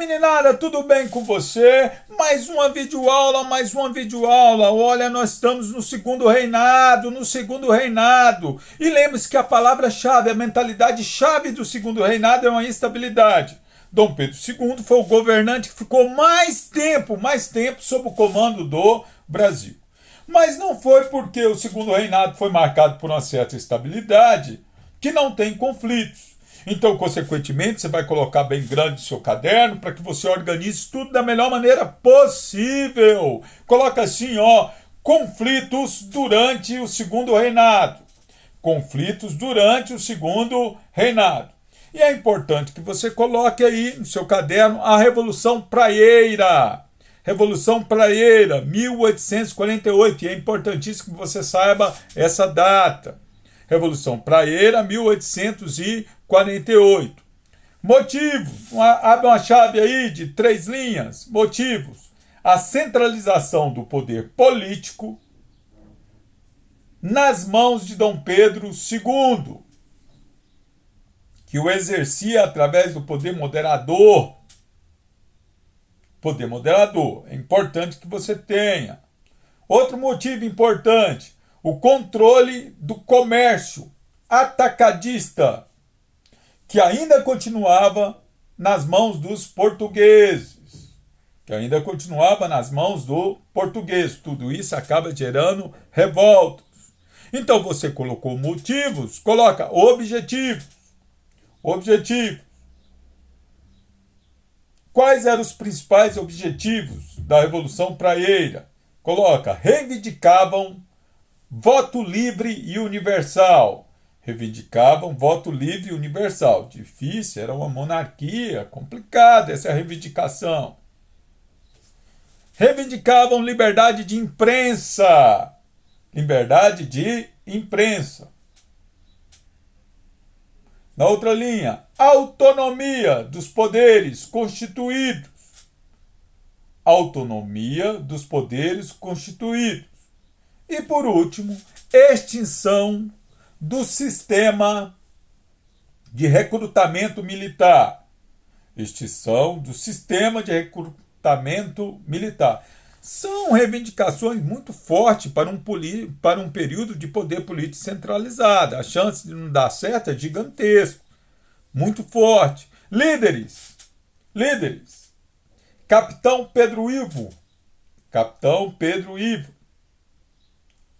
meninada, tudo bem com você? Mais uma videoaula, mais uma videoaula. Olha, nós estamos no segundo reinado, E lembre-se que a palavra-chave, a mentalidade-chave do segundo reinado é uma instabilidade. Dom Pedro II foi o governante que ficou mais tempo sob o comando do Brasil. Mas não foi porque o segundo reinado foi marcado por uma certa estabilidade que não tem conflitos. Então, consequentemente, você vai colocar bem grande no seu caderno para que você organize tudo da melhor maneira possível. Coloca assim, conflitos durante o segundo reinado. Conflitos durante o segundo reinado. E é importante que você coloque aí no seu caderno a Revolução Praieira. Revolução Praieira, 1848. E é importantíssimo que você saiba essa data. Revolução Praieira, 1848. Motivos. Abre uma chave aí de 3 linhas. Motivos. A centralização do poder político nas mãos de Dom Pedro II, que o exercia através do poder moderador. Poder moderador. É importante que você tenha. Outro motivo importante. O controle do comércio atacadista, que ainda continuava nas mãos dos portugueses. Tudo isso acaba gerando revoltas. Então você colocou motivos, coloca objetivos. Quais eram os principais objetivos da Revolução Praieira? Coloca, reivindicavam voto livre e universal. Difícil, era uma monarquia, complicada essa reivindicação. Reivindicavam liberdade de imprensa. Na outra linha, autonomia dos poderes constituídos. E por último, extinção do sistema de recrutamento militar. São reivindicações muito fortes para um período de poder político centralizado. A chance de não dar certo é gigantesca. Muito forte. Líderes. Capitão Pedro Ivo.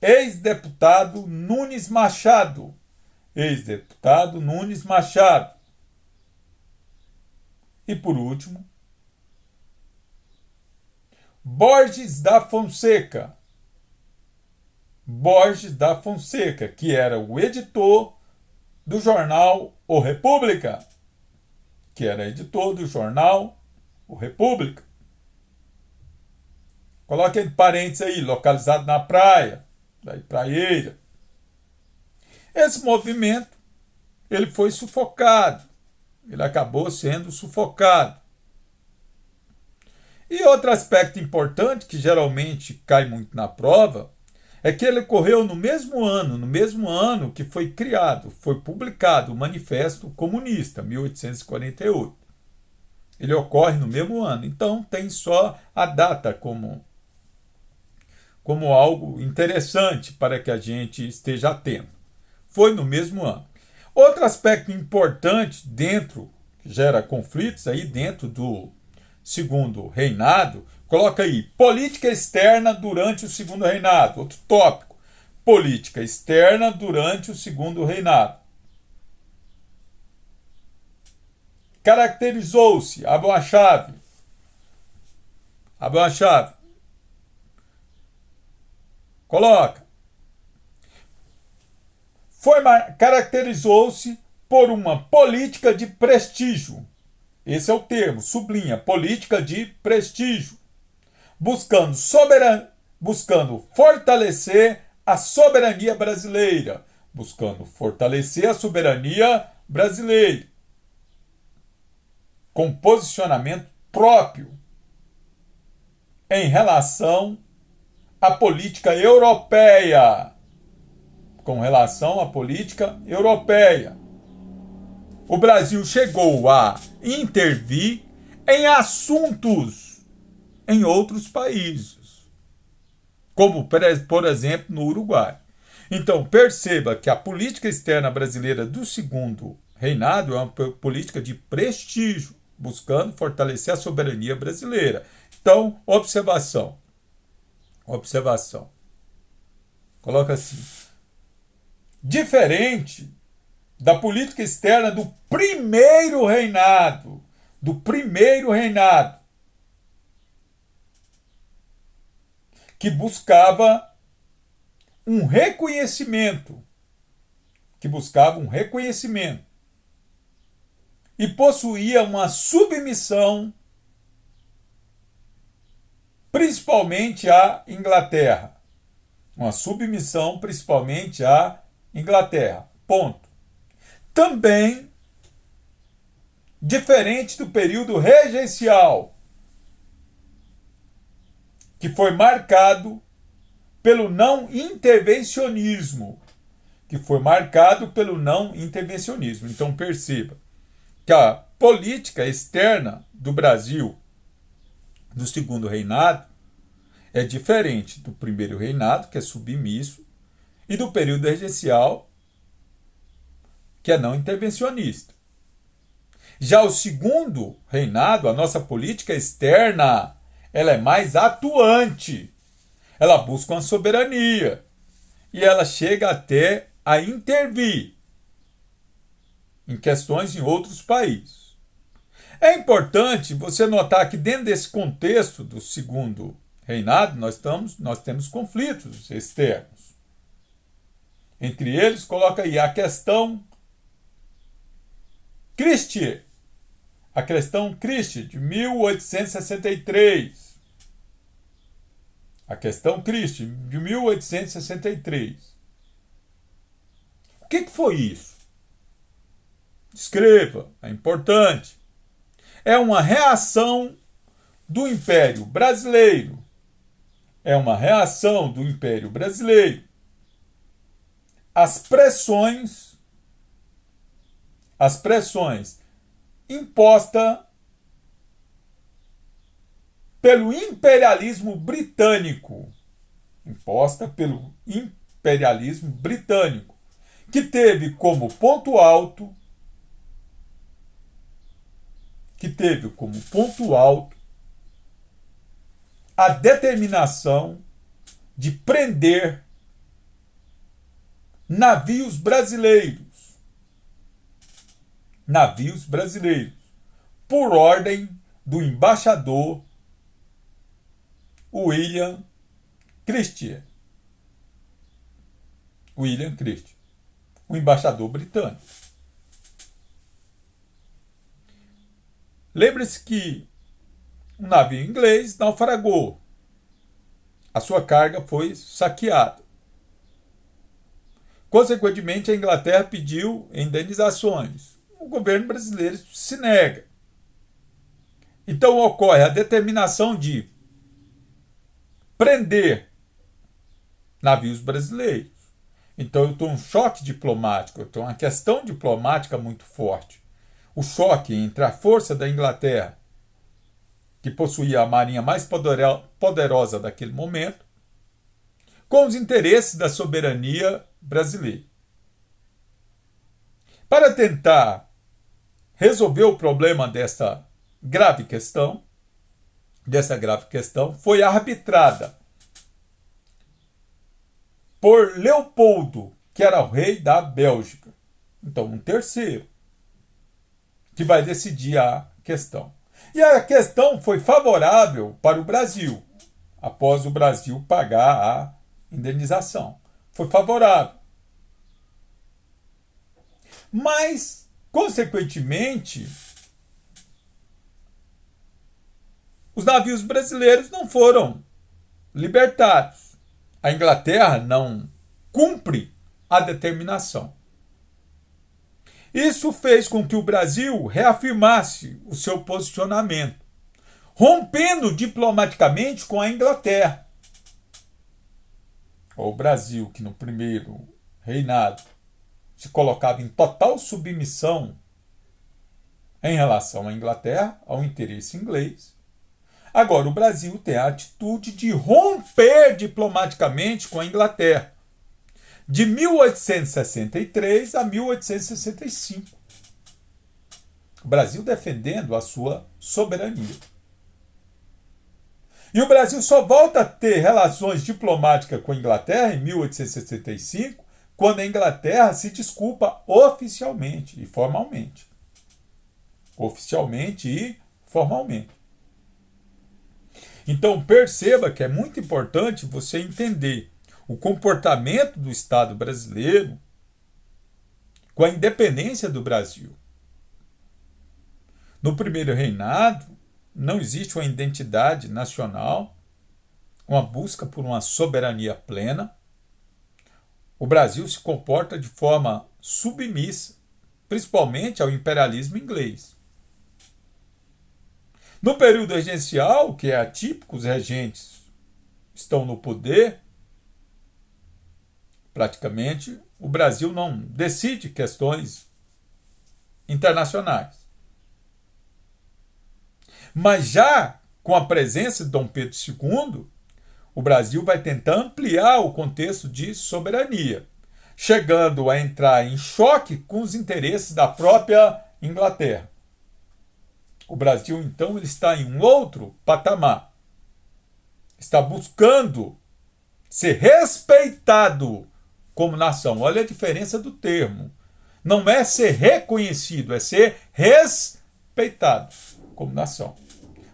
Ex-deputado Nunes Machado. E por último, Borges da Fonseca, que era o editor do jornal O República. Coloque entre parênteses aí, localizado na praia, daí Praieira. Esse movimento, ele foi sufocado. Ele acabou sendo sufocado. E outro aspecto importante, que geralmente cai muito na prova, é que ele ocorreu no mesmo ano que foi publicado o Manifesto Comunista, 1848. Ele ocorre no mesmo ano, então tem só a data como algo interessante para que a gente esteja atento. Foi no mesmo ano. Outro aspecto importante que gera conflitos aí dentro do segundo reinado, coloca aí, política externa durante o segundo reinado. Outro tópico, política externa durante o segundo reinado. Caracterizou-se, abre uma chave. Coloca. Caracterizou-se por uma política de prestígio. Esse é o termo, sublinha, política de prestígio. Buscando fortalecer a soberania brasileira. Com posicionamento próprio em relação à política europeia. O Brasil chegou a intervir em assuntos em outros países, como, por exemplo, no Uruguai. Então, perceba que a política externa brasileira do segundo reinado é uma política de prestígio, buscando fortalecer a soberania brasileira. Então, observação. Observação. Coloca assim. Diferente da política externa do primeiro reinado, que buscava um reconhecimento, e possuía uma submissão principalmente à Inglaterra. Ponto. Também diferente do período regencial, que foi marcado pelo não intervencionismo. Então perceba que a política externa do Brasil do segundo reinado é diferente do primeiro reinado, que é submisso, e do período regencial, que é não intervencionista. Já o segundo reinado, a nossa política externa, ela é mais atuante. Ela busca uma soberania e ela chega até a intervir em questões em outros países. É importante você notar que dentro desse contexto do segundo reinado, nós temos conflitos externos. Entre eles, coloca aí a questão Christie, de 1863. O que foi isso? Escreva, é importante. É uma reação do Império Brasileiro. Às pressões impostas pelo imperialismo britânico. Que teve como ponto alto a determinação de prender navios brasileiros, por ordem do embaixador William Christie, o embaixador britânico. Lembre-se que um navio inglês naufragou. A sua carga foi saqueada. Consequentemente, a Inglaterra pediu indenizações. O governo brasileiro se nega. Então ocorre a determinação de prender navios brasileiros. Então eu estou um choque diplomático, eu tenho uma questão diplomática muito forte. O choque entre a força da Inglaterra, que possuía a marinha mais poderosa daquele momento, com os interesses da soberania brasileira. Para tentar resolver o problema dessa grave questão, foi arbitrada por Leopoldo, que era o rei da Bélgica. Então, um terceiro, que vai decidir a questão. E a questão foi favorável para o Brasil, após o Brasil pagar a indenização. Foi favorável. Mas, consequentemente, os navios brasileiros não foram libertados. A Inglaterra não cumpre a determinação. Isso fez com que o Brasil reafirmasse o seu posicionamento, rompendo diplomaticamente com a Inglaterra. O Brasil, que no primeiro reinado se colocava em total submissão em relação à Inglaterra, ao interesse inglês. Agora, o Brasil tem a atitude de romper diplomaticamente com a Inglaterra, de 1863 a 1865. O Brasil defendendo a sua soberania. E o Brasil só volta a ter relações diplomáticas com a Inglaterra em 1865, quando a Inglaterra se desculpa oficialmente e formalmente. Oficialmente e formalmente. Então perceba que é muito importante você entender o comportamento do Estado brasileiro com a independência do Brasil. No primeiro reinado, não existe uma identidade nacional, uma busca por uma soberania plena. O Brasil se comporta de forma submissa, principalmente ao imperialismo inglês. No período regencial, que é atípico, os regentes estão no poder, praticamente, o Brasil não decide questões internacionais. Mas já com a presença de Dom Pedro II, o Brasil vai tentar ampliar o contexto de soberania, chegando a entrar em choque com os interesses da própria Inglaterra. O Brasil, então, ele está em um outro patamar. Está buscando ser respeitado como nação. Olha a diferença do termo. Não é ser reconhecido, é ser respeitado como nação.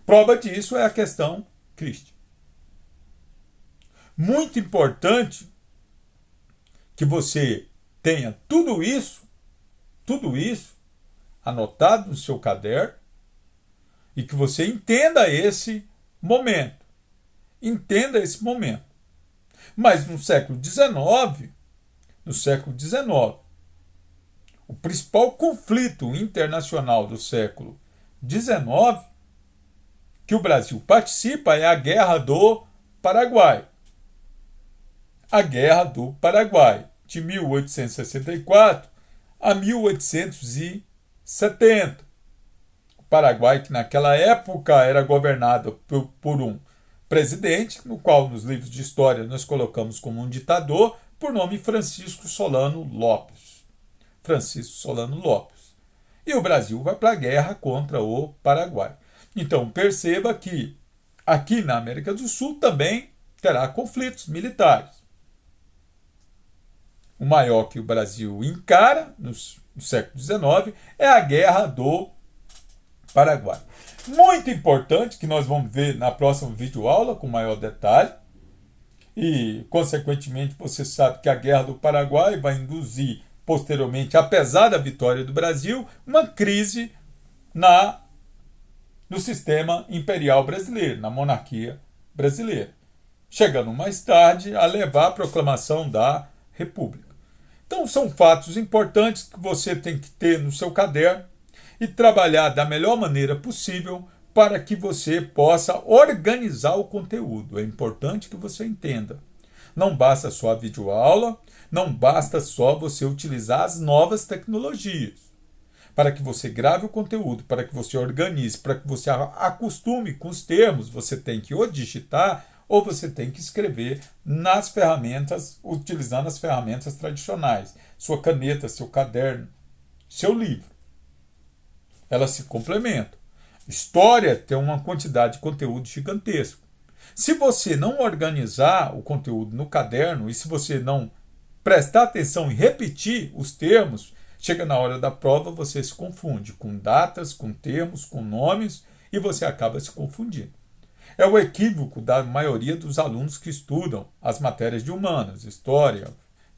Prova disso é a questão Christie. Muito importante que você tenha tudo isso anotado no seu caderno e que você entenda esse momento. Entenda esse momento. Mas no século XIX, o principal conflito internacional do século XIX que o Brasil participa é a Guerra do Paraguai. A Guerra do Paraguai, de 1864 a 1870. O Paraguai, que naquela época era governado por um presidente, no qual nos livros de história nós colocamos como um ditador, por nome Francisco Solano Lopes. Francisco Solano Lopes. E o Brasil vai para a guerra contra o Paraguai. Então perceba que aqui na América do Sul também terá conflitos militares. O maior que o Brasil encara no século XIX é a Guerra do Paraguai. Muito importante, que nós vamos ver na próxima videoaula com maior detalhe. E, consequentemente, você sabe que a Guerra do Paraguai vai induzir, posteriormente, apesar da vitória do Brasil, uma crise no sistema imperial brasileiro, na monarquia brasileira, chegando mais tarde a levar a proclamação da República. Então, são fatos importantes que você tem que ter no seu caderno e trabalhar da melhor maneira possível para que você possa organizar o conteúdo. É importante que você entenda. Não basta só a videoaula, não basta só você utilizar as novas tecnologias. Para que você grave o conteúdo, para que você organize, para que você acostume com os termos, você tem que ou digitar ou você tem que escrever nas ferramentas, utilizando as ferramentas tradicionais. Sua caneta, seu caderno, seu livro. Elas se complementam. História tem uma quantidade de conteúdo gigantesco. Se você não organizar o conteúdo no caderno e se você não prestar atenção e repetir os termos, chega na hora da prova, você se confunde com datas, com termos, com nomes e você acaba se confundindo. É o equívoco da maioria dos alunos que estudam as matérias de humanas, história,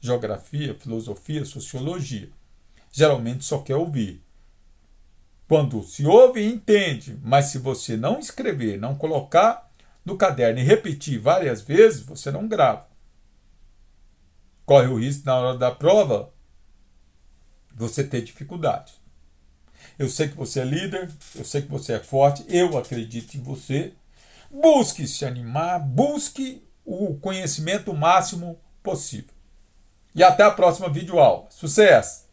geografia, filosofia, sociologia. Geralmente só quer ouvir. Quando se ouve e entende, mas se você não escrever, não colocar no caderno e repetir várias vezes, você não grava. Corre o risco na hora da prova você ter dificuldade. Eu sei que você é líder, eu sei que você é forte, eu acredito em você. Busque se animar, busque o conhecimento máximo possível. E até a próxima videoaula. Sucesso!